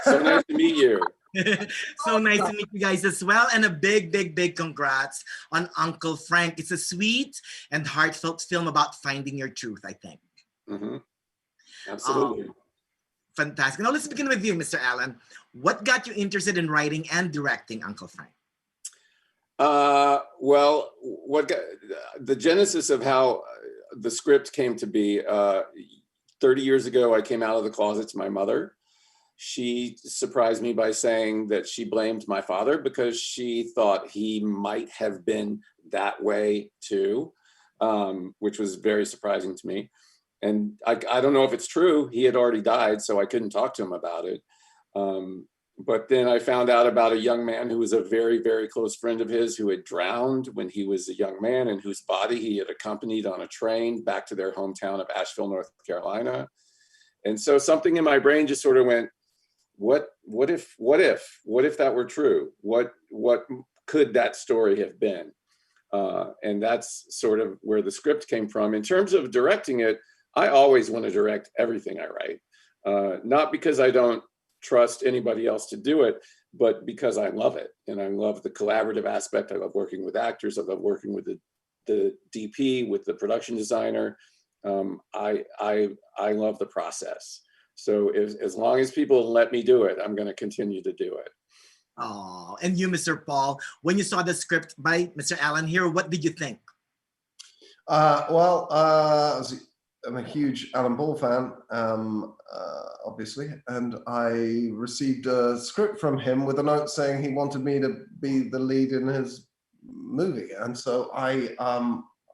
So nice to meet you. So nice to meet you guys as well. And a big, big, big congrats on Uncle Frank. It's a sweet and heartfelt film about finding your truth, I think. Mm-hmm. Absolutely. Fantastic. Now let's begin with you, Mr. Allen. What got you interested in writing and directing Uncle Frank? Well, the genesis of how the script came to be, 30 years ago, I came out of the closet to my mother. She surprised me by saying that she blamed my father because she thought he might have been that way too, which was very surprising to me. And I don't know if it's true. He had already died, so I couldn't talk to him about it. But then I found out about a young man who was a very, very close friend of his who had drowned when he was a young man and whose body he had accompanied on a train back to their hometown of Asheville, North Carolina. And so something in my brain just sort of went, what if that were true? What could that story have been? And that's sort of where the script came from. In terms of directing it, I always want to direct everything I write. Not because I don't trust anybody else to do it, but because I love it. And I love the collaborative aspect. I love working with actors. I love working with the DP, with the production designer. I love the process. So as long as people let me do it, I'm going to continue to do it. Oh, and you, Mr. Paul, when you saw the script by Mr. Allen here, what did you think? I'm a huge Alan Ball fan, obviously, and I received a script from him with a note saying he wanted me to be the lead in his movie, and so I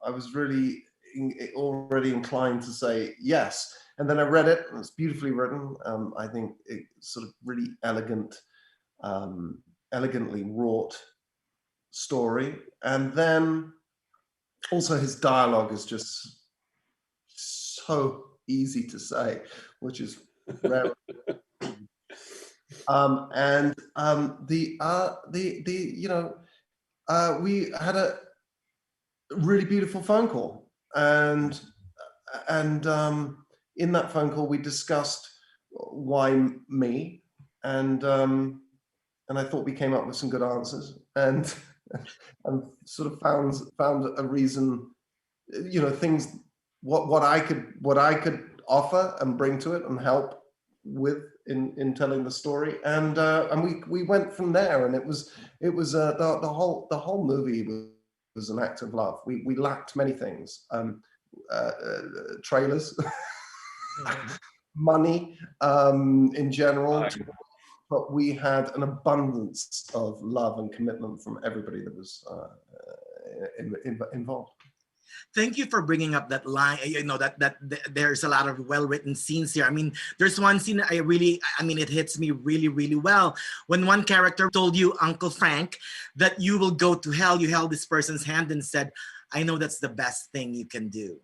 was really already inclined to say yes. And then I read it, and it's beautifully written. I think it's sort of really elegantly wrought story, and then also his dialogue is just so easy to say, which is rare. We had a really beautiful phone call, and in that phone call we discussed why me, and I thought we came up with some good answers, and sort of found a reason, things what I could offer and bring to it and help with in telling the story, and we went from there, and it was the whole movie was an act of love. We lacked many things, trailers, money, in general, but we had an abundance of love and commitment from everybody that was involved. Thank you for bringing up that line. That there's a lot of well-written scenes here. I mean, there's one scene that it hits me really, really well. When one character told you, Uncle Frank, that you will go to hell, you held this person's hand and said, I know that's the best thing you can do.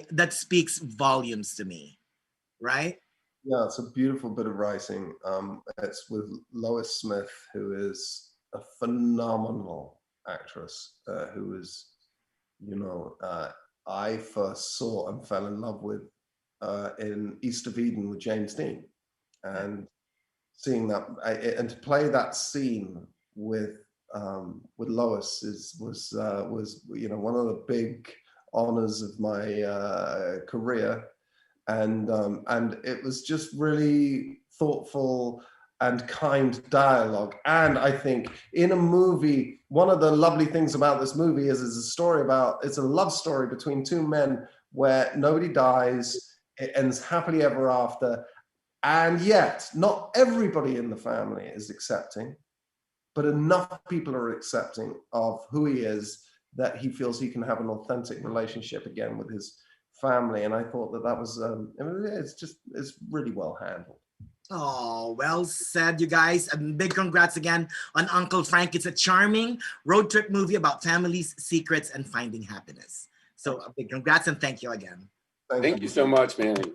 That speaks volumes to me, right? Yeah, it's a beautiful bit of writing. It's with Lois Smith, who is a phenomenal actress, who is, I first saw and fell in love with in East of Eden with James Dean, and seeing that and to play that scene with Lois was one of the big honors of my career, and it was just really thoughtful and kind dialogue. And I think in a movie, one of the lovely things about this movie is it's a love story between two men where nobody dies, it ends happily ever after, and yet not everybody in the family is accepting, but enough people are accepting of who he is that he feels he can have an authentic relationship again with his family. And I thought that was it's really well handled. Oh, well said, you guys. And big congrats again on Uncle Frank. It's a charming road trip movie about families, secrets, and finding happiness. So a big congrats and thank you again. Thank you so much, Manny.